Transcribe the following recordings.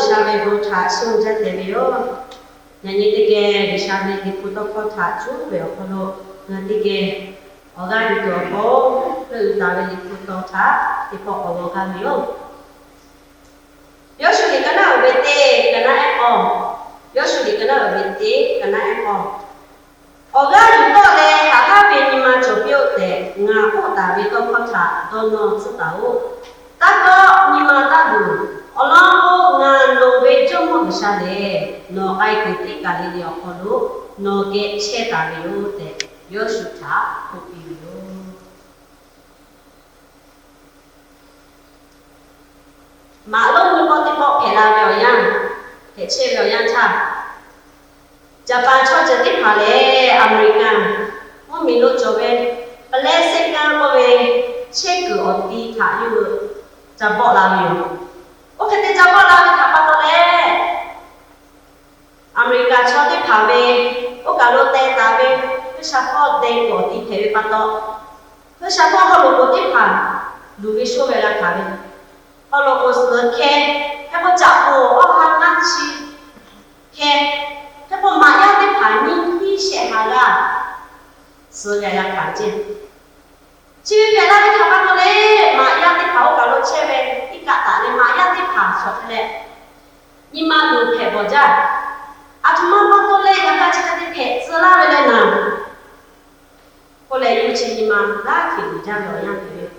리샤베 보타 손자 되비요. 년이 되게 리샤베 디포도 코타 주고요. 콜로 되게 어가리도 하고 그 다음에 디포도 타 디포 어가미요. 요술이 그나 왜때 그나 요술이 그나 왜때 그나 어가리도래 하하베니마 조비오때 나고 다비도 코타 도노 쓰다오. 따고 니마 따고 얼랑고 나 노베 좀 먹으샤래 너 아이 그때 가리리 어코로 너게 체다비오 때 요수타 고비요 마로 니버티 버 페라벼양 대체벼양 차 자판 처제디 팔레 아메리칸 미로 저베 플레세칸 거베 체크 어디 다유 잡어 라미요. 오케이 잡어 라미 잡아도래. 아메리카 처디 파베 오가로 때 다베 그 샤퍼 때 어디 대비 받도 그 샤퍼 하로 어디 파 누비 쇼베라 가베 하로 고스 캐 해보 잡고 하나치 캐 해보 마야데 파니 희셰하라 스야야 가진 집에 배달이 가봤더래 마야데 파오 가로 채베 이까다네 마야데 파서래 이마루 해보자 아줌마 봤더래 야가지가데 배 쓰라베레나 콜레 유치니마 라키 자료야 그래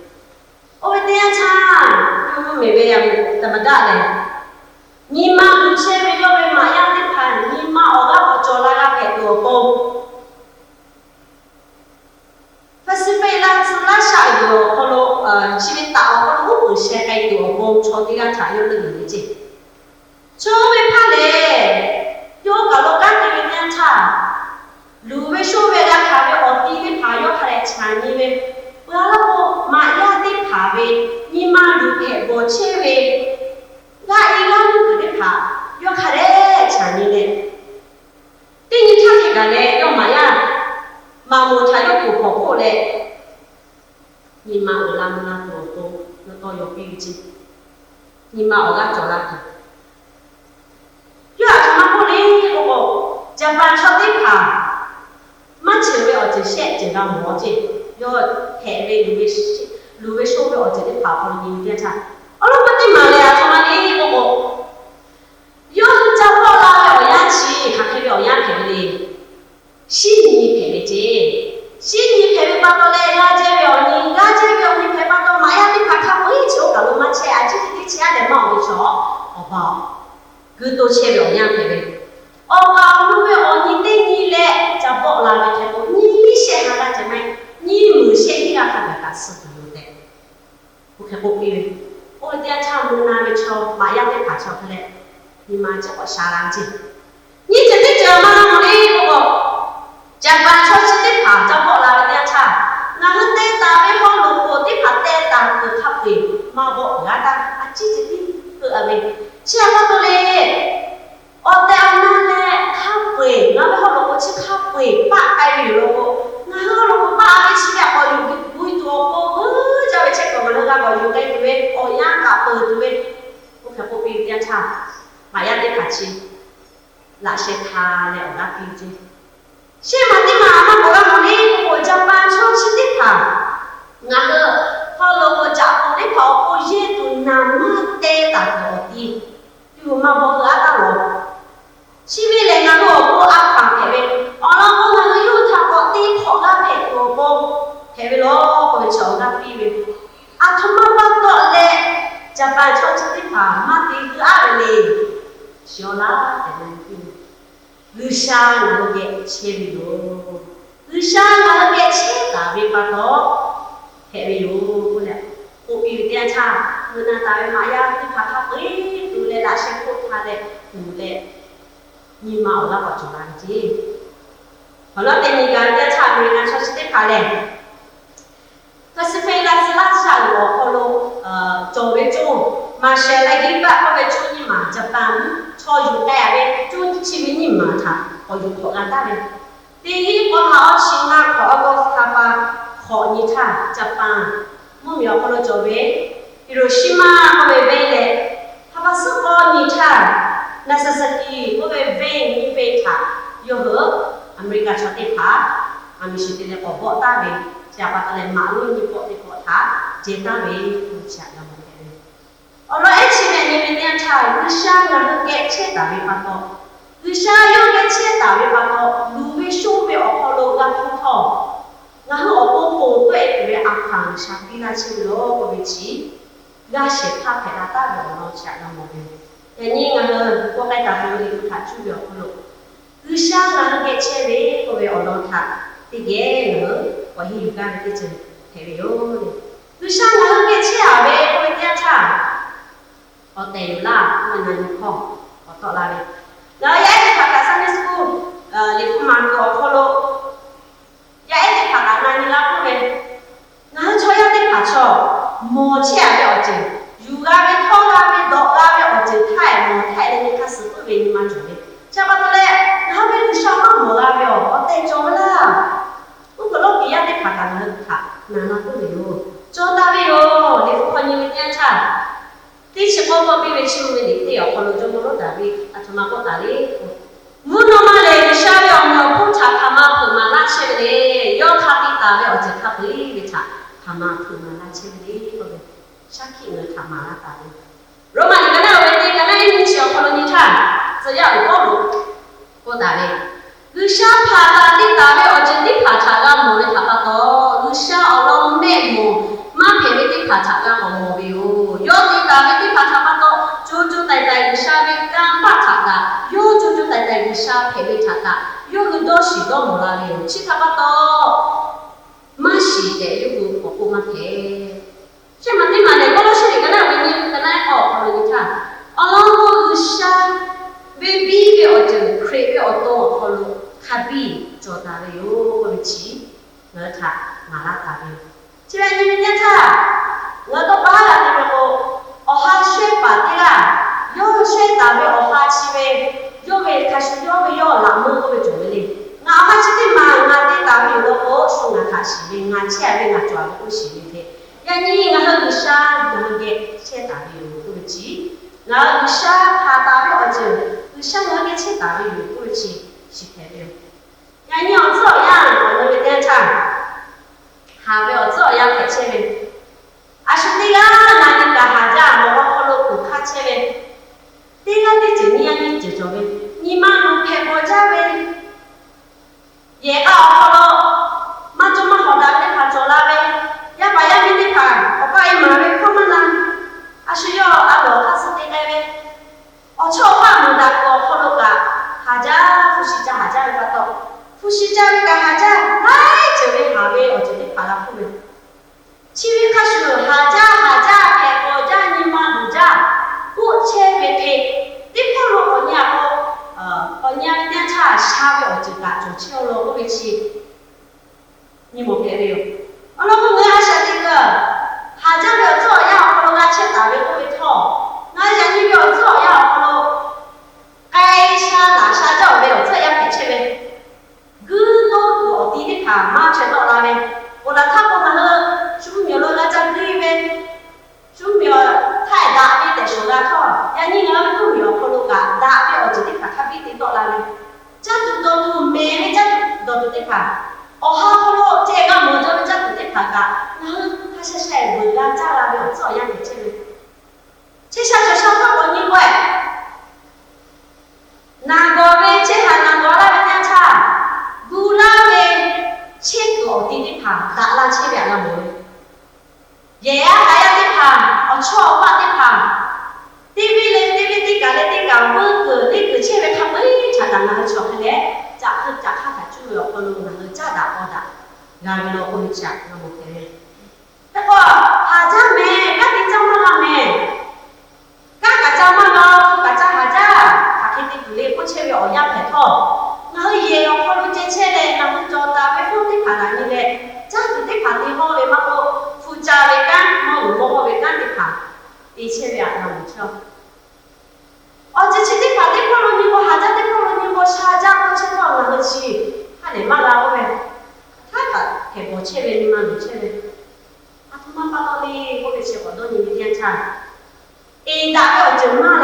오베대야차 그거 메베야 담다래 니마 채베 요베 마야데 파 니마 오가 버졸라가 배도고 파시페라 슬라샤요 콜로 집에 따오 콜로 우세 가이도 고 초디가 자요는 이지 처음에 팔레 요 가로 간데 그냥 차 루베 쇼베라 가베 어디게 봐요 팔레 차니베 뭐라고 마야데 파베 니마 루페 뭐 체베 나 이거는 그래 봐요 가래 차니네 띵이 차게 가래 요 마야 마모 자요 고고래 니마 올라무나 도고 너 여기지 니마 어가 졸라기 요 아줌마 보내 고고 자판 처디파 마치왜 어제 셋제가 뭐지 요 해외 루베 쇼베 어제 파포 님대차 얼른 말해 아줌마니 고고 요 자포라 어야치 가케비 어야 개리 신이 배배지 신이 배배 받더래 라제병이 배배 받더 마야디 박하고 이죠 가로마 체 아직이 치아내 마오죠 어바 그도 체병이야 배배 어바 루베 언니 땡이래 잡어라게 되고 니 셰하가 정말 니 무셰이라 하다가 쓰는데 오케이 보기 어디야 참 나를 쳐 마야디 박쳐 그래 니 맞아 사랑지 니 저때 저만 우리 보고 자반 처치대 파 잡어 라게 차 나는 때 다음에 홀로 때 파때 다그 카페 마보 가다 아치지 그 아메 치아가도래 어때 엄마네 카페 나도 홀로 치 카페 빠까이로 나 홀로 빠게 치야 거기 부이도 없고 저왜 책거 올라가 거 요게 왜 어야 카페 왜 오케이 보비 때 차 마야 때 같이 라셰타네 오라 비지 시마디 마마 뭐라 보니 고자반 초치디 파 나그 홀로 잡고리 파고 예도 남아 때다 어디 유마 뭐가다로 시비래 나도 없고 아파 배배 어라고 나그 유타고 띠 코가 배고고 배배로 거기 저가 비비 아 토마 받더래 자반 초치디 파 마디 그 아래리 시오라 되는 의사 나게 체비로 의사 나게 체다비 봐도 해비로 그래 오비 대차 그나 다음에 마야 그 바카이 둘레 라셰 포타데 둘레 니마 올라가 줘라지 얼라 때니까 대차 우리가 처시대 가래 그스페라 슬라샤로 홀로 저외 마샬라기 바베 초니마 자판 초유대에 쭈치비니마 타 어유코가다레 띠 과하오 싱가 과하고 스타파 거니타 자판 몸이 홀로 저외 히로시마 하베베레 他是个你看，那是是的，我被问你被他，有和Amerika 说的他，阿米是的个报答呗，加把他来马路你报的报他，接单呗，不讲了么的。而且前面你们点查，日上那个给车单位把到，日上有给车单位把到，路为修为我跑路个普通。然后我部队对阿康上比那些老个位置，那些他陪他打的老家那么的，你个我该打的你不他主要不咯？日上那个车位个位我老他，第个呢，我去有干的真陪位哟的，日上那个车位个位点查，我带啦，我那你看，我到那里，然后也是他在上面school，你不忙个跑路。ya ete paka nani la kube na cho ya te pa cho mo che be oje yu ga be tho ga be do ga be oje thai mo thai le ka su ko be ni ma jo le cha ba to le na be lu sha ma mo ga be o te jo la u ko lo bi ya te paka na ka na na ko be yo cho ta be yo le ko ni me tian cha ti che ko ko bi be chi mo ni te yo ko lo jo mo lo da bi a cha ma ko ta le mu no ma le sha be o mo ko cha ka ma ko ma la che le yo ka ti ta be o je ka bi be cha ka ma ko ma la che le ko be sha ki ne ka ma la ta le ro ma ni ka na we ti ka na ni chi o ko lo ni cha ze ya ko lo ko ta le lu sha pa ta ti ta be o je ti pa cha ga mo le ta pa to lu sha o lo me mo ma phe be ti pa cha ga mo be yo ti ta be ti pa cha pa to chu chu tai tai lu sha be ka pa cha ga yo chu chu tai tai lu sha phe be cha ga yo lu do shi do mo la le chi ta pa to ma shi de yo ko ko ma phe che ma ti ma le ko lo shi ka na we ni ka na ko ko ni cha along ko lu sha be bi be o je kre be o to ko lu ka bi cho ta le yo ko chi na cha ma la ta be chi ba ni ni cha我都把那个我哈学把的啦，有学大为我哈去呗，有为开始有为有那么个做的嘞，我哈去的嘛，我的大为我说我他是的，我钱为我赚不是的，呀你我很傻，我给钱大为有不急，然后傻怕大为我就，傻我给钱大为有不急，是太了，呀你要这样，我那个点唱，还要这样给钱呗。Asli lah, nanti kahaja mau kalau buka cewek, tinggal di sini yang ni jujur, ni mana peko cewek, ya kalau macam mana hodak ni kacola be, ya bayar ini kan, apa ini mana kemana, asli yo alo kasih tinggal be, oh coba muda kalau haja, fusi haja betul, fusi haja, hai cewek habe, oh jadi pala pun. 치위 카슈 하자 배고자 니마 누자 우체베 페 디폴로 언냐고 언냐 냐차 샤베 어지가 좀 치올로 오베치 니모 배래요 어너고 내 하샤 디거 하자베 저야 콜로가 쳇다베 오베토 나자니베 저야 콜로 가이샤 나샤자 오베 저야 배체베 그도 그 어디디 다 마체도 라베 오라 타고 나는 chúng nhiều lần là chân đi bên chúng nhiều thay đã đi để số ra thôi ya như nó cũng nhiều con lúc cả đã đi ở chỉ để cả biết đến độ là này chắc tụi tôi tụi mẹ hay chắc tụi tôi để cả ở hai con lúc chơi cái món cho chắc tụi để cả nó hay sẽ vừa ra cha là biểu rõ ya để chơi sao cho sao không có như vậy nàng có về chơi hàng nàng có là bên nhà cha bu la về chơi cổ đi để đã là chơi bẹt là mới yeah, kaya tipa, ocho apa tipa. TV le TV tiga le tiga, burger le kecil le kami cadang nak ocho le, cak kata cuci kalau nak cadang oda, ngan lo kuncak nak mungkin. Tapi haja me, kan dijam mana me, kan kacang mana, kacang haja, kaki tu le kecil le oya peto. Nah ye, kalau kecil le, nak jodoh, betul tipa ni le, cak tipa ni ho le mak cha về căn mà ủng hộ về căn thì phải đi chơi về làm cho ở trên chiếc tiếp phải tiếp qua luôn như hà ra tiếp qua luôn như xa ra con chơi vào là hơi chi hai để mà lao về thay cả thể bỏ chơi về nhưng mà mình chơi về à thôi mà bao đi có thể chơi vào đôi những cái thiên trà đã ở trường mà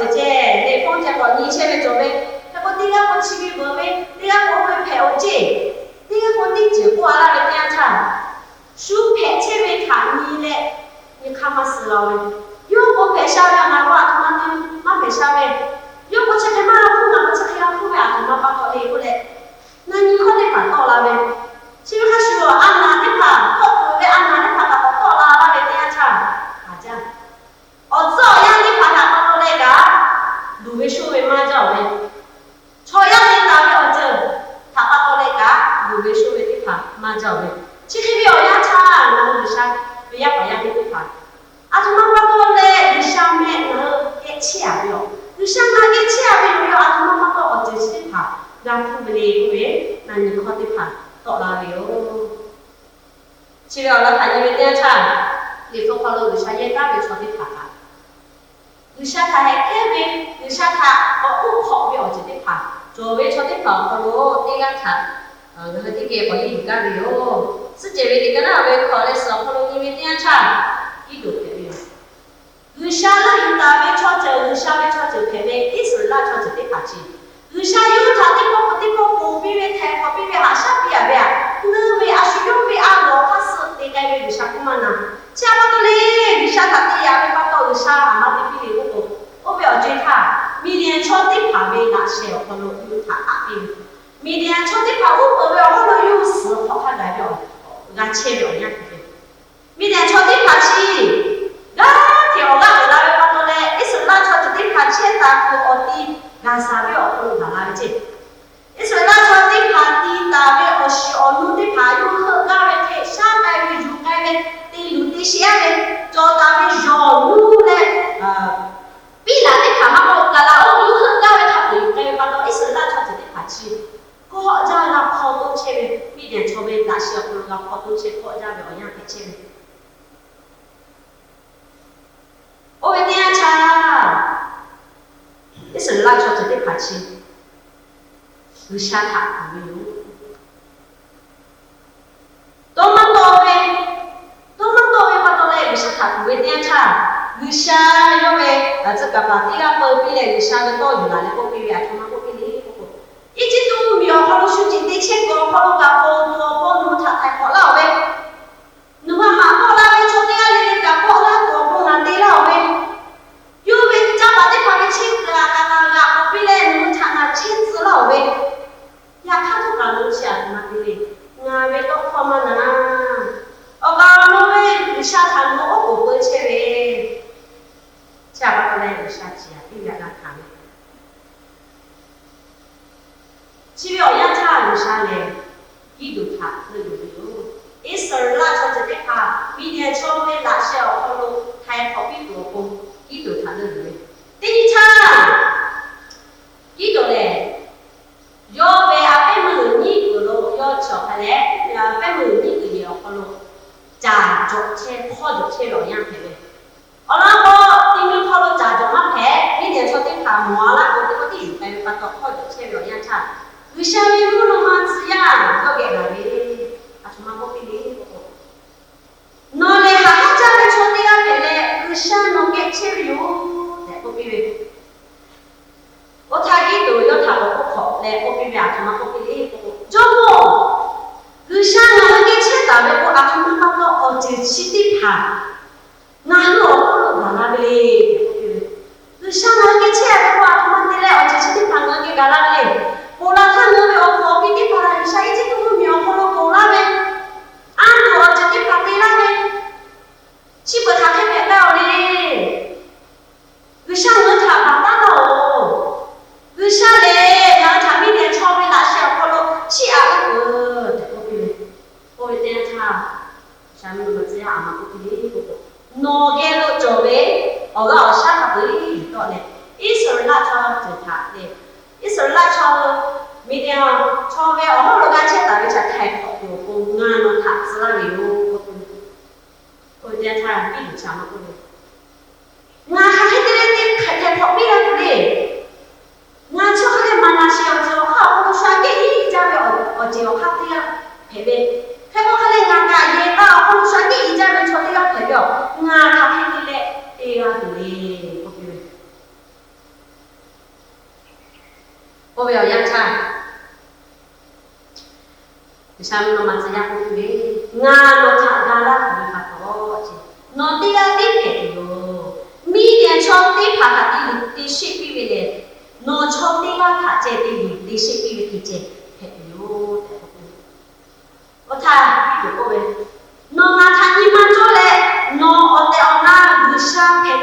姐姐，你放这个你前面做咩？那个第二个去去无咩？第二个会陪我姐，第二个你就过来个点唱，书陪前面看你嘞，你看嘛是了喂。如果陪下面啊，我他妈的妈陪下面，如果这个妈哭啊，我这个要哭呀，他妈把到累不嘞？那你可得把到了喂。是不是说安娜的怕，我为安娜的怕把到了那个点唱，啊这样。哦，这样的怕他把到那个，路为说为嘛叫喂？错样的打的哦这，他把到那个，路为说为的怕嘛叫喂？其实不要样唱，然后就啥，不要把样的怕。啊，他妈把到嘞，你上面然后给切不要，你上面给切不要，啊他妈把到哦这是的怕，让他们来喂，那你可得怕。到哪里哟？去了了，看你们点唱，你说好了，为啥也打不出的怕？为啥他还开呗？为啥他不跑不要紧的怕？作为出的跑好了，这个他，那个这个可以干的哟。是这位的跟那位考的时候，好了，你们点唱，一度的哟。为啥那有大位出走，为啥位出走开呗？一时那出走的怕去。为啥有他的包的包包比为太好比为还啥比啊比啊？那为啊是用为啊老他是得该为啥不嘛呢？家把到嘞，为啥他的呀？为把到为啥俺妈的比哩我不要追他，明天穿的怕为那些可能有他阿兵，明天穿的怕我不要可能有事好他代表，俺切了样子的，明天穿的怕去，啊条俺为那为把到嘞，一手拿穿的怕切打个我的。俺啥不要不能拿来接，一说那穿的怕地大的，我是我弄的怕有很高的天，上来的就该的，地路的下的，找到的绕路嘞，比那的怕嘛不，那我有很高的他不该把到一说那穿的怕去，过家那跑动前面，一点错别那些不能个跑动前过家表样的前面，我为点唱。一是拉出这的怕去，有下他没有，多么多位把到来有下他不会点唱，有下因为这个把这个包比来有下个到有哪里包比啊，他妈包比哩不，一直都没有好多手机的钱个，好多个包多包他太好了喂，你话马包那位从那里个包那多包难得了喂。有为家把这块的亲子啊，我比来农场啊，亲子了喂，呀，他都搞东西啊，他妈的嘞，我为到他们呢，我讲我为下场我不会去喂，家把他来有下去啊，比原来看。只要人家有啥嘞，一路他那有有，一时儿拉出这的他，明天稍微拉小好路，还好比多工。几度他那里，第一场，几度嘞？要为阿伯们你个咯，要瞧下来，阿伯们你个也好咯，炸着车跑着车老样子嘞。我那个顶面跑了炸着嘛牌，明天说的怕磨了，我的地该把到跑着车老样子。为啥面路那么子呀？要给那里，啊什么不给你？那嘞还好家里说的呀，牌嘞，为啥能给车油？来不比我他给都要他不考，来不比啊，他妈不比哩不，怎么？为啥能给车打的不啊？他妈把到哦，这起的怕，那我不能拿那个嘞，为啥能给车的不啊？他妈的嘞，哦，这起的怕能给干那个嘞？过了他能给我考比的怕，为啥一直都没有考了过那呗？俺我这的怕对那呗？岂不他开牌到嘞？为啥我查不到哦？为啥嘞？然后他明天超没拿小跑了，去啊个，我点查，下面我这样嘛不给你不，哪个路走呗？我个下他不给你到嘞，一手拉超就他嘞，一手拉超，明天超呗，我路干车打个才开跑，我俺们他知道没有？我点查比如啥嘛不嘞？我还还得开跑比了不嘞？我就还得慢那些就好，我说给你家的我就好的呀，陪呗。开跑还得俺家也啊，我说给你家的错的要陪了，俺他陪的嘞，哎呀对嘞，不对。我要养cha Isam no matsaya ko be nga no thagala ko pa to no ti la ti pe yo mi dia chok ti pha ha ti shi pi be le no chok ti la tha che ti shi pi be ti che pe yo o tha yo ko be no nga tha ni man jo le no o te ona gusha pe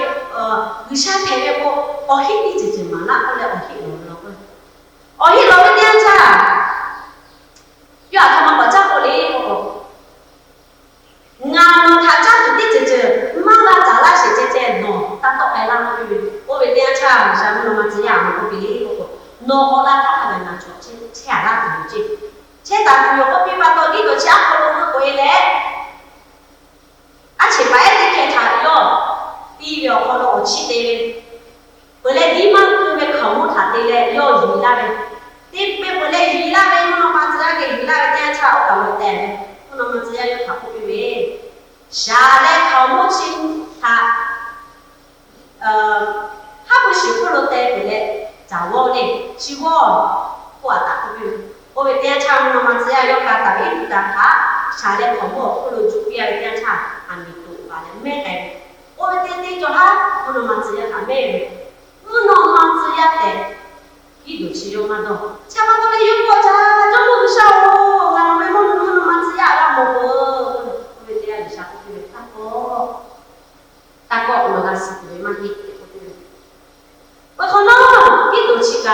be ko o hi ti che ma na o le o hi lo ko o hi lo be dia cha ya thama ba cha ko le ko nga no tha cha tu ti che ma la cha la she che no ta to ai la no bi o be dia cha sa no ma chi ya ma ko bi le ko no o la ta ha na cho che la tu ji che ta tu yo ko bi ba to ki ko cha ko lo ko le a che ba e ke tha yo bi yo ko lo chi de le bo le di ma ku be kham mo tha de le yo yi la be ti pe bo le yi la be no ma cha ke yi la be dia cha o ka lo de no ma cha yo tha ko bi be sha le kham mo chi tha ha bu shi ko lo de be le za wo le chi wo ko ta ko bi o be dia cha no ma cha yo ka ta bi ta ha sha le kham mo ko lo ju bi ya dia cha an bi tu ba le me kai o be ti jo ha no ma cha ya ta me no ma cha ya de 이도 치료만도 차바도래 육고자 좀 무서워 나는 왜 먹는 맛이야 라 먹어 왜 돼야 자꾸 그래 타고 올라갔을 때 많이 왜 그러나 이도 치가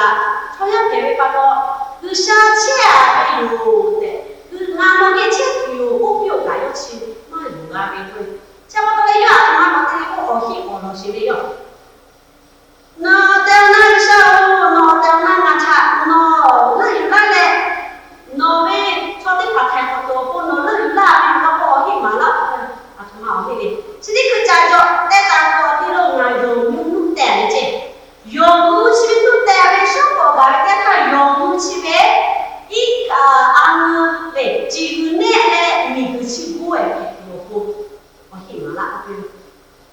초연 대회 봐도 그 샤치야 이로데 그 나무게 치요 꼭요 가요 치 뭐 누가 왜 차바도래 야 아마 맞고 어히 어러시래요 no teo na sao no teo na nga cha no la yu la le no be cho ti pa thai ko to ko no la yu la bi no ko hi ma la a thma o hi chi ti ku cha jo te ta ko ti lo nga yo mu nu te le che yo mu chi nu te be sho ko ba te ta yo mu chi be I an be ji gu ne le mi gu chi gu e yo ko o hi ma la a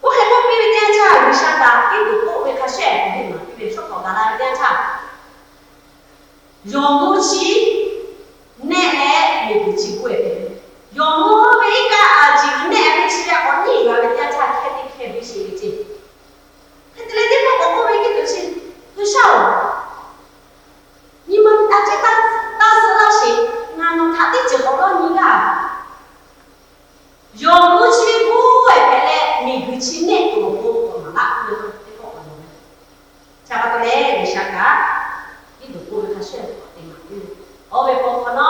我还不比点差，为啥的？因为我会看选的嘛，因为说好的那点差，用不起，奶奶也不起贵的，用我为个就奶奶起来，我你个点差肯定开不起的，看起来地方我为个就是多少，你们大家当时那谁，那弄他的就好了你个，用不起贵的。mi guci ne ko ko mala ko ko ko cha ba le shaka ido ko ka she ko te ma o be ko no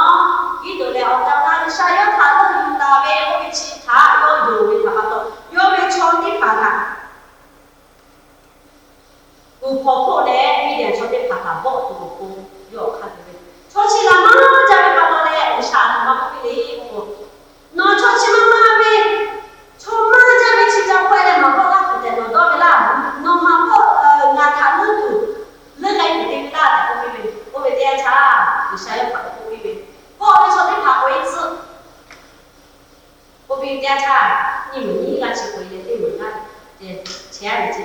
ido le o ta na sha yo tha lo ta be o be chi tha yo be tha to yo be chon ti pa tha u po ko le mi de chon ti pa tha bo to ko yo kha de cho chi la ma ja be pa to le sha ma ko bi le ko no cho chi ma be cho ma ja be chi ja ko le ma ko la ko de no do be la no ma ko nga tha lu tu le lai de la ko bi ko be de cha ni sha yo pa ko bi ko be cho de pa ko yi zi ko bi de cha ni mu ni ga chi ko ye de mu ga de qian de ji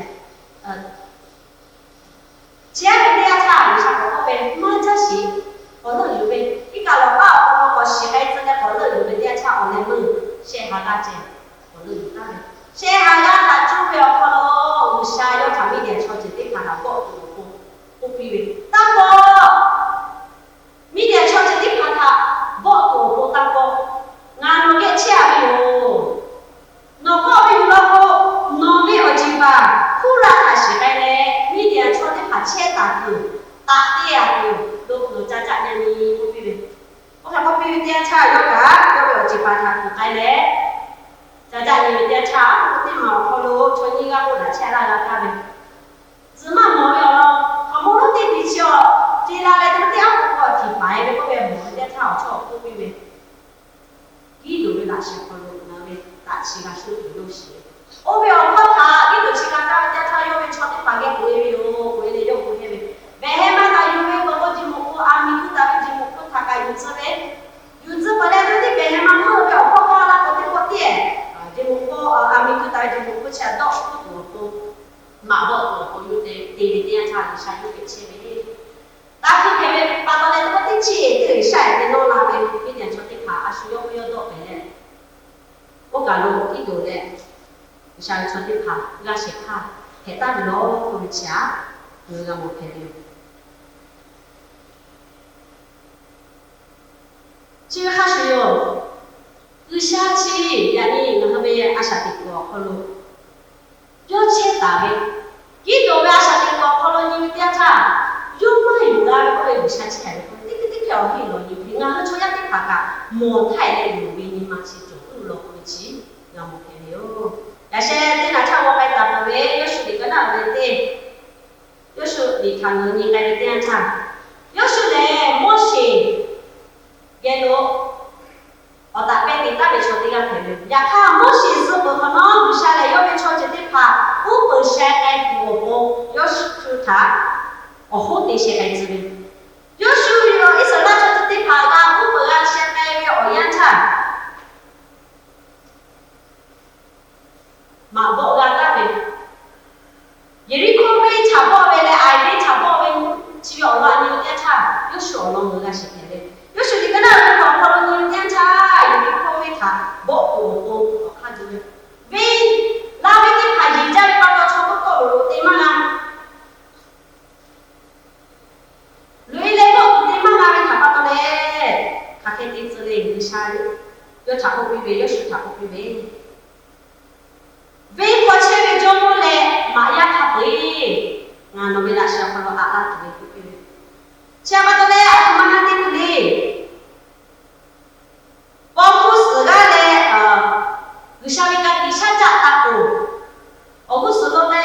qian de de cha ni sha ko be ma ja xi ko le yu be i ga lo ba ko xi hai zi de ko le yu be de cha o le mu xie ha da jian现在他主要靠了，下要他们点超级对看他不比为，大哥，米点超级对看他不大哥，俺们给钱哟，那个比那个农民而今吧，忽然他是来嘞，米点超级怕钱大个，大的呀都家家人你不比为，我看不比为点差要干，要不要去把他不来嘞？在家里面查，我的毛跑路，从你个我来钱来了他们，芝麻毛了咯，他毛了得比较，接下来他掉个提白的，个别毛的炒炒不比呗，一路的那些跑路那边大气个手艺都是，我不要靠他，一路去干干的他要被炒的白个不会哟，不会的要不会呗，别还买他有没个个节目个阿米个大个节目个他个有资呗，有资本来都得别还买我不要靠他了，我点。Jemu ko ami tu tai jemu ko cha dok ko ma bo ko yu de cha cha yu ke che be ta cả khi phải bắt đầu lên có tích chỉ từ sai thì nó là về cái tiền cho tích phá sử dụng cái đó về này có cả lô cái đồ này sai cho tích phá ra sẽ phá hệ ta nó không trả người là một cái điều chỉ khác sử dụng cứ xa chi là đi nó về asa tích của họ luôn yo chết ta về cái đồ về asa tích của họ luôn như thế cha yo màอยู่ได้ก็เลยอยู่ชั้นแฉเลยติ๊กติ๊กเราเห็นเราอยู่ที่งานเขาช่วยยัดที่ผักอะมองไทยเลยอยู่วิญญาณสิจุดเราคนชี้เราโอเคเลยแต่เช่นที่เราชอบไปตัดไปยศดีก็น่าเลยเต้ยศดีทางเงินยังไงเต้ช่างยศเลยมั่วสิแกรู้เอาแต่เป็นติดตามไปชดที่เราเห็นเลยอยากข้ามมั่วสิสุดบนขนมวิชาเลยยศไปชดจะที่ผักผู้เปิดแชร์ไอ้หัวโบยศคือถัก哦，那些孩子们，有时候一手拉着的爬到不不啊，现在要熬夜菜，马不干那边，有的空位茶包位嘞，爱位茶包位，只要话你有点菜，有时候弄个些别的，有时你跟那人跑跑了你有点菜，有的空位茶，不，看着没，喂，那位的爬人家的把到差不多了，对吗呢？要查好规备，要是查好规备。为过去的中路嘞，马呀他会，俺那边那时候好了啊，对对对。下巴头嘞，俺们那地嘞，包括自个嘞，有啥那个地下家打过，我不是说嘞，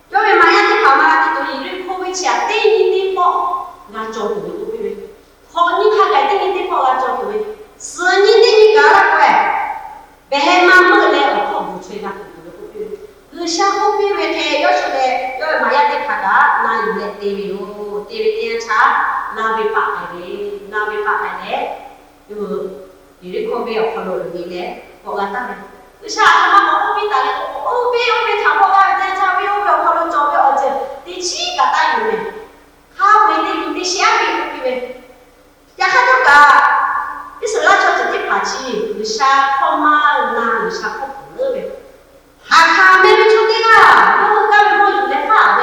因为马呀的跑嘛，地头一路跑回去啊，第一地跑，俺做对对对对，好你看个第一地跑俺做对。是你的你干了怪，别妈妈来我靠不吹那不对，你想后边为太要说嘞，要买呀的卡达，那有嘞对没有？对没点差，那被扒开嘞，那被扒开嘞，有的靠边要靠路里嘞，我讲他嘞，你想他妈后边打嘞，后边差不多点差，边靠路左边而且第七个单元嘞，他为的有的下边后边，呀他这个。你说那叫直接爬起，你下跑嘛，那你下跑不了呗？还看没没出的啊？我干没我有来发的。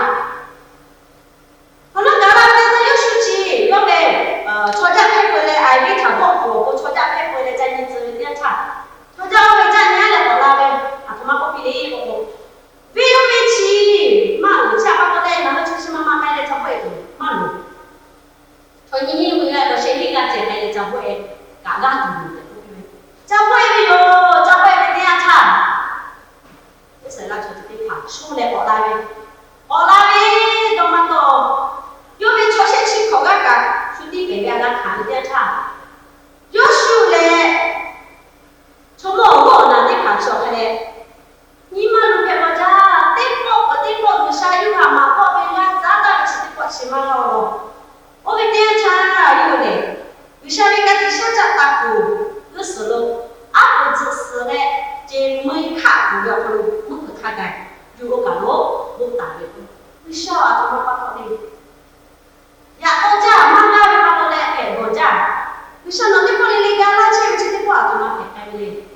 可能干了那有手机，要呗吵架开回来，哎，没谈过我吵架开回来在你这边查，吵架回家你来到那呗，啊他妈不比你我，没有没起，妈我下班过来，然后就是妈妈买来炒粿的，妈路，从你回来到谁里个姐买来炒粿？嘎嘎嘟的，教会没有，教会没这样唱。这是那就是得爬，出来跑那边，跑那边多么多，有没出现去考个个，兄弟别别那看这样唱，有时嘞，从我那得爬上来嘞，你们路边么家，得跑不下有嘛嘛跑边呀，咋打起得跑起嘛了，我给这样唱有嘞。有些人家底下在打鼓，有时候啊不只是嘞，这没卡鼓了，可能没去卡的，有个干咯，不打的，有小啊他们把他的，呀我家妈妈的把他嘞，哎我家，有些人你不能干了，前面的话就那开开的，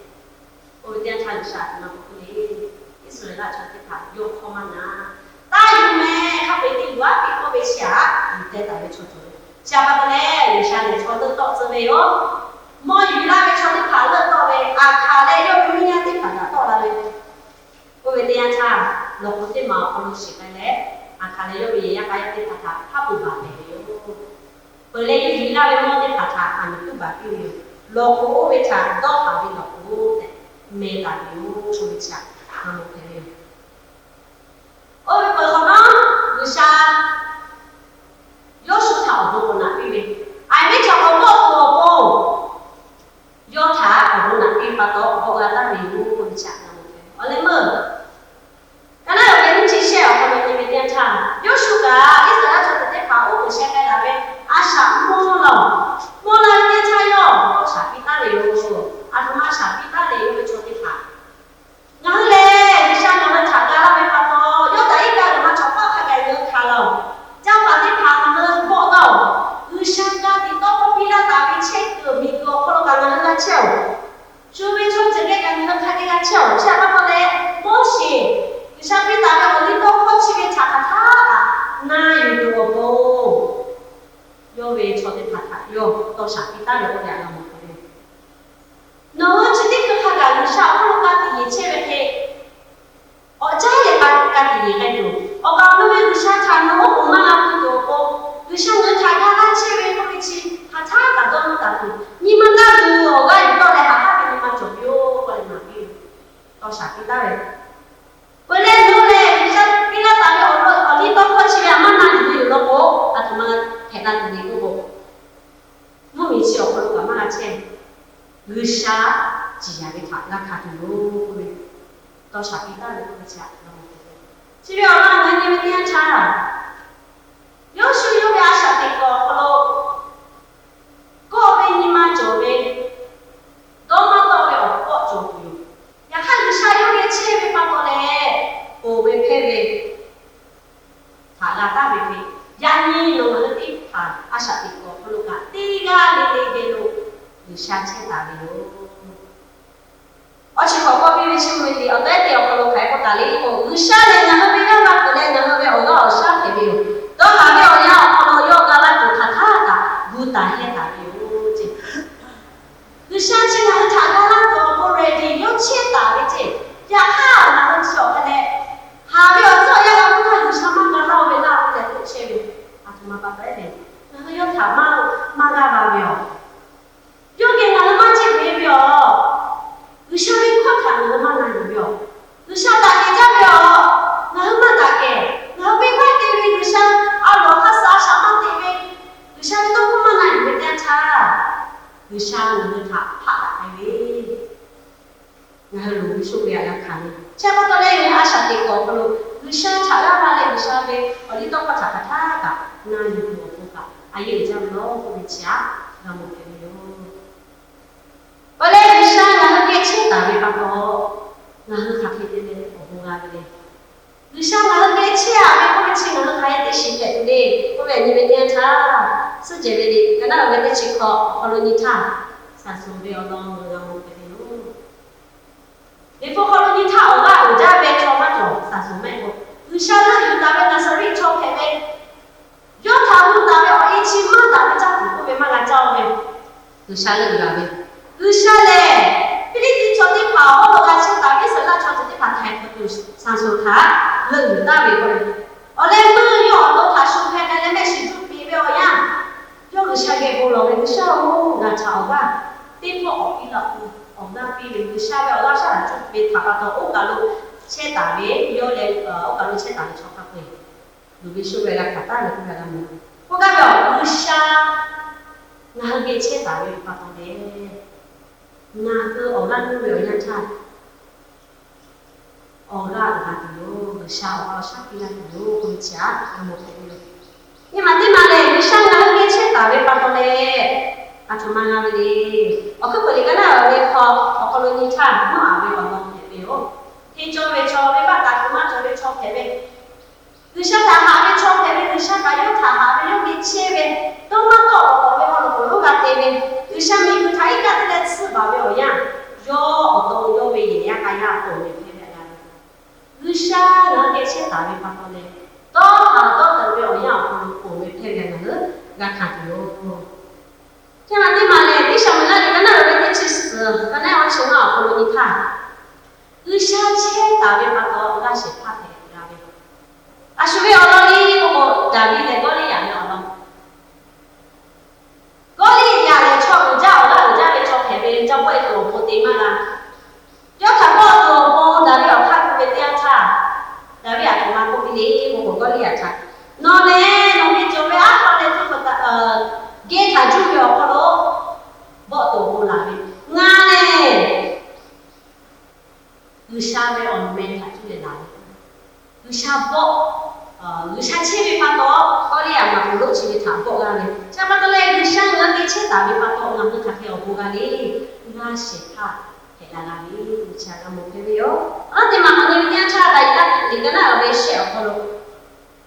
我点唱一下，那不可以，你说那唱的他有好嘛呢？打有没？他被的话比我被下，你再打的出去。下班嘞，有些人穿的到这边哟，摸鱼那边穿的卡勒到呗，啊卡嘞要不人家的卡到那边，我为这样唱，老公的嘛可能是个嘞，啊卡嘞要不人家该的卡他不把的哟，后来有鱼那边摸的卡啊你不把的哟，老公我为唱到下边老公的，没打的哟，出去唱，他们可以，我为不好呢，有啥？有时他不那边，还没找到我有他不那边把到我那边有不讲的，我来么？刚才有人介绍我们那边电厂，有时个一直要做的在跑，我现在那边啊啥摸了电厂哟，我啥比大的哟，啊他妈啥比大的哟，做的跑，然后嘞。你我不，有为错的怕他，有到啥比大了我俩了嘛？no 这里个他讲啥？我讲的一切的嘿，我家里讲的也很多，我讲那边啥他那我妈妈不多不，有啥人他他切的不会吃，他差打多么打多，你们那路我讲到来哈哈给你们做哟，过来嘛比，到啥比大了？过来路嘞，你像比那大了我你到过去了，妈那里有了不？啊他们太大的那个不，莫名其妙我干嘛切？有啥只要给他，那他就有可能到啥地方都不吃，这边让人你们点查，有时有俩啥的个，好了，各位你们做呗，多么多了各做不用，要看有啥有点钱没发过来，我会配备，他那大配备，让你弄个地方，啊啥的个，好了个，第一个你的路。有啥钱打的哟？而且好过比如去问的，我在电话里开过打的以后，有啥嘞？然后别人把过来，然后别我到啥配备哟？到下边我要好了要搞那个他的，不打还打的哟这。有啥钱然后他搞那个不 ready， 有钱打的这，呀哈，然后小的嘞，下边我做要不看有啥嘛搞那边那不来不钱呗，啊他妈把白的，然后要他妈干嘛没有？有给俺们妈接没有？有啥没快看俺们妈那有没有？有啥打给家没有？俺们妈打给，俺没快给没有啥？啊，罗哈啥啥嘛给没？有啥你都不妈那有没点差？有啥俺们他怕打没？然后路上不要看的，这不到来人阿啥的搞不咯？有啥查了嘛嘞？有啥没？哦，你都不查他个，那有我不搞，啊有这样咯，不会吃，那么给没有？本来有啥然后给钱打没办法，然后他可以的我不干的，有啥然后给钱啊，没钱然后他也得心疼的，后面你们点查，是这边的，跟那边的去考，考了你查，啥时候不要当我让我给你弄，你不考了你查，我家别抄嘛做，啥时候买过，有啥人有大边那是瑞抄开呗，有他们大边我一起嘛大边找不过别嘛来找呗，有啥人大边？有啥嘞？比你做的跑，我老家去大别是那做的跑太多都上手他，人大别过来。我来没有，都他手开来买水煮别表样，有个啥给不了，有啥我那炒吧，对不好一了，哦那比如有啥表那啥就别他把到我家路切大别，有嘞我家路切大别炒咖啡，路边手来看大了不来么？我家表有啥？那给切大别发到嘞。那个我那都有人唱，我那个有个啥我啥比那有回家，那么多有。你嘛对嘛嘞？你上那个钱打没发到嘞？啊，他妈那个嘞，我去过那个那个考，我考了你唱，我阿没发到没有？你做没做？没把大姑妈做没做陪没？你上他下没做陪没？你上他有他下没有给钱没？都嘛搞我没好了，我干对没？有啥没有？他一家子来吃吧，表样，要我都要为爷爷家呀，我没陪来啦。有啥能给钱打没发到嘞？到下到等表样，我没陪来了，俺看的哟。这嘛对嘛嘞？你上面那里个那个人去死，刚才我请啊，不如你看。有啥钱打没发到，俺是怕赔的啦。啊，是为了你我家里在家里养了咯。嗰啲人嚟錯唔知我啦，唔知你錯係咪就為做冇點啊啦？有睇過做冇，但係又拍佢啲差，但係又同埋嗰啲我嗰啲人差。我咧，我哋做咩啊？我哋做個幾台主要嗰度，冇做冇啦嘅。啱咧，有啥嘅我哋台主嚟啦？有啥冇？有啥錢未發到，嗰啲人嘛唔攞錢嚟談國啊你，差不多咧，有啥人嘅錢打未發到，人哋睇佢有冇㗎你，那是怕係啦啦你，有啥人冇嘅哟？啊，點嘛我哋點查？但係而家那個寫嗰度，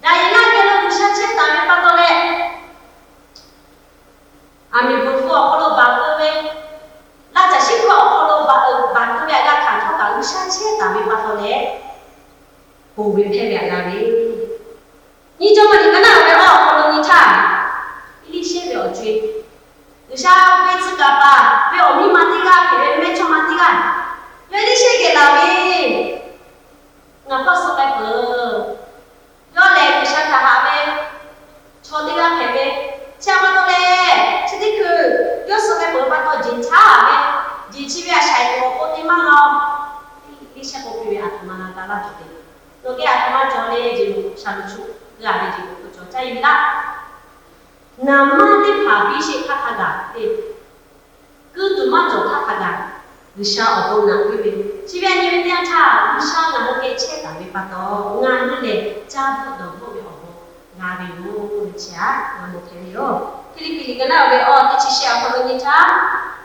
但係那個有啥錢打未發到咧？阿咪不服嗰度白個咩？那就是個嗰度白個咩？那看頭講有啥錢打未發到咧？冇會配別啦你。你怎么你跟那个在于啦，那么的爬比些卡卡噶，个多嘛做卡卡噶，你想我不能对不？这边你们这样查，你想俺给钱打没巴到，俺们嘞家不都不了不，俺们有钱，俺们听有，霹雳霹雳个那个哦，你去写好了你查，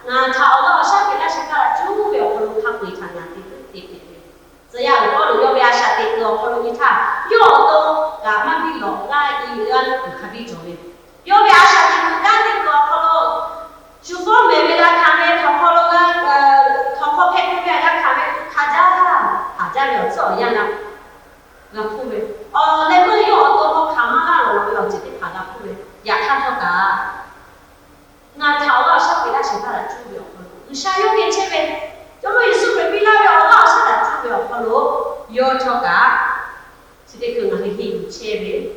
那查到啥给那啥个，就不要好了看回查那对。这样我们要不要下地个好了你查，要都俺们比老俺一人不可比做的，要不要下地个干的个好了，就说妹妹来看没，他好了他好配配来看没，他家了这样的，那铺呗，哦，那么要都看嘛啦，我要直接他家铺呗，也看他家，那他了上回来谁他来住了，你下有点钱呗。要么有时候比那边我老是来做不了，好咯，要做噶，是得可能是很切呗，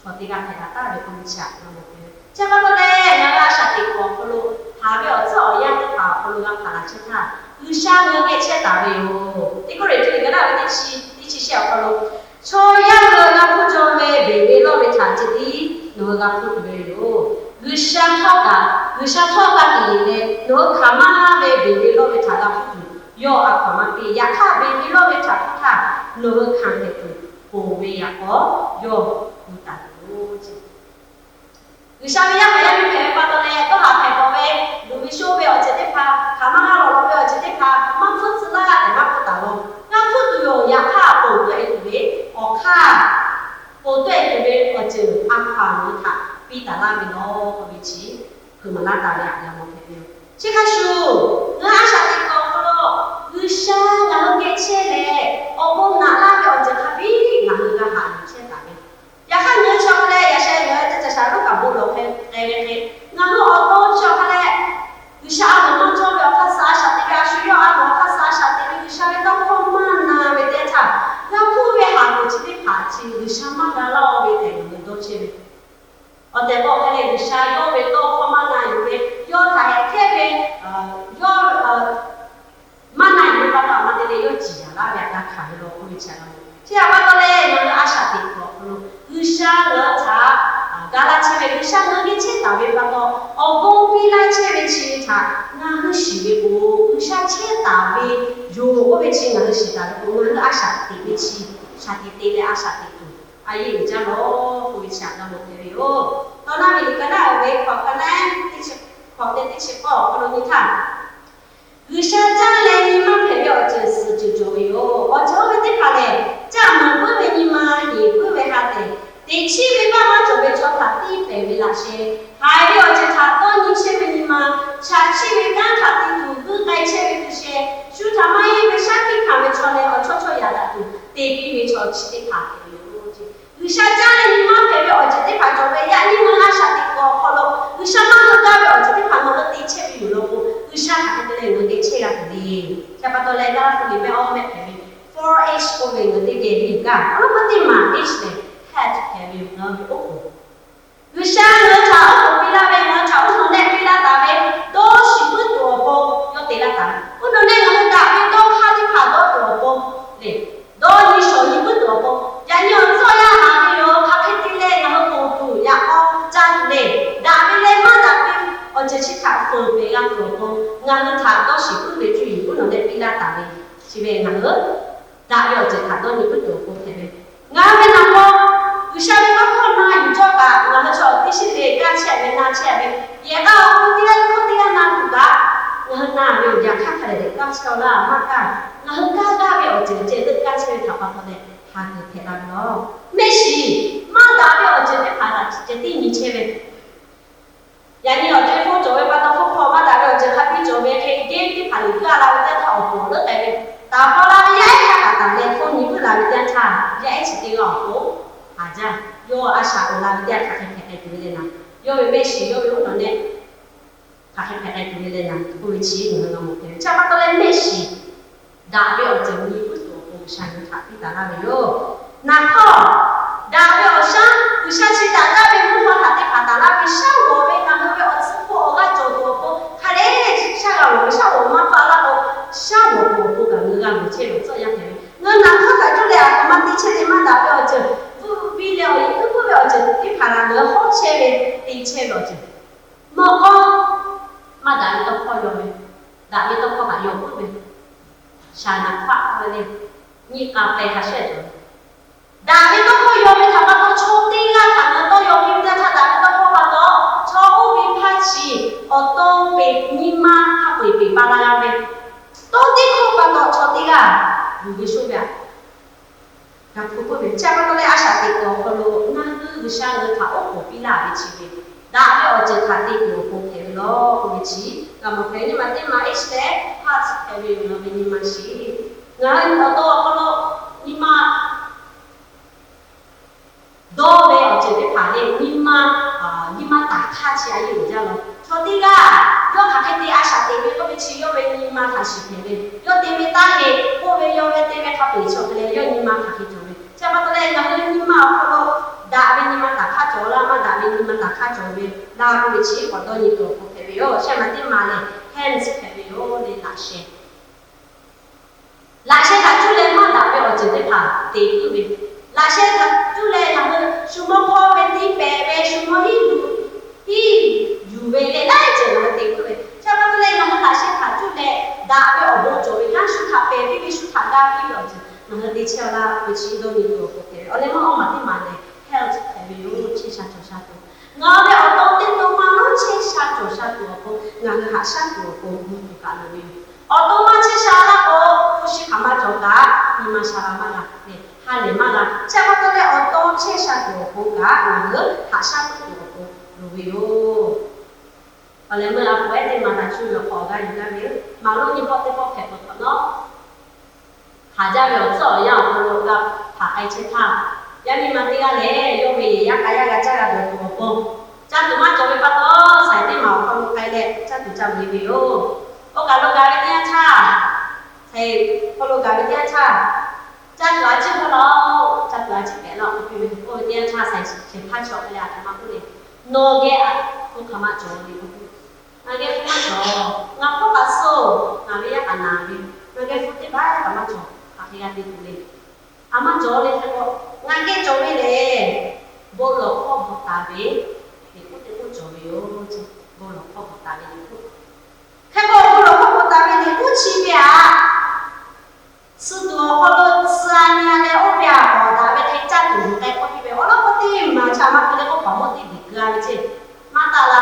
做这个太大的工钱，那么的。这个呢，人家啥地方好咯，他不要照样的爬，好咯，俺爬来吃它，有啥人给切大的哟？这个人就一个那个一起小好咯，做样的俺不做呗，别老被查这里，那个俺不做哟。有啥好噶？有啥好噶的呢？那看嘛别老被查到不做。要啊，看嘛比呀，他比老被查他，那个看的多，不为呀哦，要不打逻辑。有啥物呀？你陪巴到嘞，都下陪包呗，路边小表直接拍，看嘛老表直接拍，嘛裤子啦，但嘛不打咯，那裤子哟呀，怕不对对不？我看不对对不？我就安排你看，比打那边咯，比起，可嘛那打俩呀，我陪的。这个书，我阿啥地方咯？有啥俺给钱嘞？我不拿那表子他比俺个喊钱打的。也看人上嘞，也是人这啥都搞不落去，对。俺们好多上下嘞，有啥俺们做表他啥啥的个需要俺们他啥啥的有啥的都放慢呐，没得差。那普遍下过去的爬起，有啥嘛个老没得那么多钱。我在讲迄个有啥要为多放慢呐，有的要他特别慢呐，有把到嘛的嘞要挤啊，那边他看的咯，会吃了。这样我到嘞，那个阿啥地方，有啥个茶，噶拉前面有啥个给钱打别把到，哦，公比来前面去茶，俺个洗的不，有啥钱打别，有我别去俺个洗打的不，俺个阿啥地别去，啥地地嘞阿啥地多。阿姨有家咯，会吃那么的哟。到那边个那位考个呢，考的考，可能你看。有啥将来你们朋友就是就做哟，我做为的怕嘞，咱们不为你们，也不为他的。第七位爸妈准备做他第一辈为那些，还有就他多年前为你们，下七位刚他的土不该前为这些，就他们也为啥地他们做嘞，我做呀的土，第比为做起的他的哟。有啥将来你们朋友就的怕做为呀，你们那啥的个好了，有啥妈妈代表就的怕我们第七位有了不？有啥还得来我给切了的，下把到来个里面我们陪4H 我们的给你干，我们的嘛 H 嘞 head 陪你我们哦。有啥我查我比那边我查我从那比那大边都是不多不，要得了大，我从那我们大边都看就看到多不，嘞，都你手艺不多不，人家做呀那边有他肯定嘞，然后工作然后站嘞，大边嘞嘛大边。我这去看分别俺做工，俺们查到是不会注意，不能在比那打的，是不？俺们大要在看到你不做工，对不？俺们那个有啥那个困难有做噶，俺们说必须得干起来，拿起来，也到空地那不干，俺们那没有人看起来的，干起来了嘛干，俺们干没有这干起来他把他的他给骗了咯，没事，嘛大没有这怕了，这第二切呗。人家最后做为把到复考嘛，大概就他比做为黑点的盘子啊，那在淘宝了，对不？大包那边也看大嘞，从你不那边查，也一起对哦，不，啊这，有啊啥我那边他很偏爱对的呢，有没事有有可能，他很偏爱对的呢，不会起你们那么偏，这把到嘞没事，大表就你不做工，上有他比大那边有，那好，大表上有啥去大那边不好他的看大那边上我呗。像我妈发那个，像我婆婆个，俺们这种这样的，我哪怕在这两个嘛，的确的嘛，大表就不比了，一个不了就一盘那 체외 이 체외지 뭐고 마다리 또 커요메 다리 또 커가 요거메 샤나 꽉하네 니 카페 하셔도 다리 또 커요메 다가 또 초대가 다가 또 여기다 다리 또 커가도 저우비 파치 어떤 베니마 하고 이 바라야메 또 디코가 또 저디가 누구 소비야 Aku pun macam kalau asal tengok kalau nak besar le tak apa bila bici. Dah ada je tadi tu pun kelo bici. Kamu kena mati mai step hat kali nak bini masih. Ngan atau kalau lima dua aja deh paling lima tak kasih aja je lah. Sotiga, yo kakek di asal tengok yo bici yo lima kasih kali. Yo tengok tahe, yo tengok tapi coklat yo lima kakek tu. Siapa tu yang ni mah kalau dah ni mah tak kacau lah, mah dah ni mah tak kacau ni. Dah aku bici kalau ni tu aku kebio, siapa tu mana hands kebio ni lashe. Lashe tak cuci mah dah beo jadi pa, tipu ni. Lashe tak cuci yang semua kau beti bebe semua jual le lah je lah tipu ni. Siapa tu yang lashe tak cuci dah beo bojo, kan suka bebe suka dah beo je. Nang di cela bici do ni tu okey. Oleh mak mati mana health review satu. Ngawe auto tu malu satu aku ngang hak satu aku untuk kalau ni. Auto macam salah ko fusi kamar juga ni masalah mana ni. Hal mana? Siapa tu le auto satu aku ngang hak satu aku review. Oleh mak aku ada mana cuci kau kan juga ni. Malu ni pot kepot no. 하자면 써야 그러가 바까이 타. 야미 만디가 내 여기 야가야가 짜가 되고 짜도만 저기 봐도 살때 마음 가이래 짜도 짜 리뷰. 가로 가게 차. 세 걸로 가게 차. 짜도 아직 걸어 짜도 아직 배로 그리고 그 차 사이즈 개판 쇼야 막 그래. 너게 그 가마 저리 나게 가마 저. 나포 갔어. 나게 약간 나게. 나게 futi 봐 가마 저. Akhirnya ditulis. Ama jole teko ngake jole le. Bolo ko botabe. Iku teko jole yo. Bolo ko botabe iku. Teko bolo ko botabe iku cibia. Sudo holo tsanya le obia botabe teca tu te ko pibe. Olo poti ma chama kele ko pamoti dikga je. Mata la.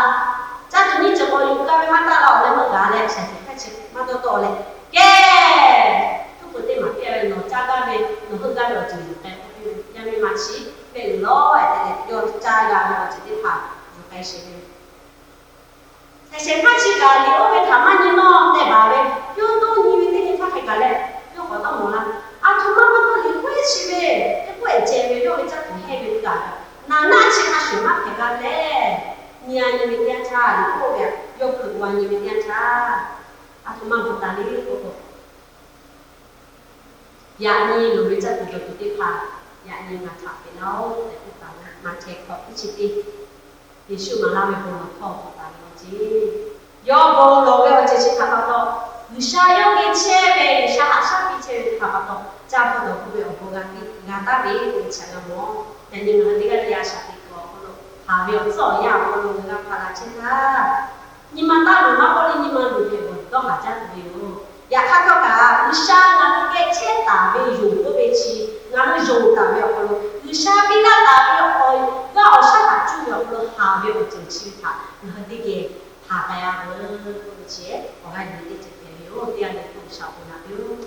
Jatuh ni je ko yuka be mata la ole mo gale sai kace. Mata to le. Ke 그때 맞게 너 짜가게 너 흑가를 어쩌지 야미 마치 벨로 요 짜가 어쩌지 파 요까시게 사실 파치가 리오베 가만히 너내 말에 요도 니미 되게 파게 갈래 요 거다 뭐라 아 정말부터 리코에 집에 해고에 제외 요게 자꾸 해비가 나나치 하시 막게 갈래 니 아니면 그냥 차 리코에 요 그거 아니면 그냥 차아 정말부터 리코고 yakni lu bisa tujuh tipa yakni ngacak pinau tapi tanah macet kok iciti isu malam yang belum kau tadi ji yo bolo yo jadi apa to bisa yo kece bisa asal kece apa to campur do kube obogan ngata be kece mo dan yang nanti kan dia sakit kok kalau habis so ya kalau nggak pada cinta ni mata lu mak boleh ni malu dia dong aja tu ya kakak kak bisa nggak kece tapi juga beci nggak juga tapi kalau bisa bila tapi kalau nggak usah baju ya kalau habis udah cerita nanti ke apa ya kalau beci orang ini ceknya yo dia ada tuh siapa nak yo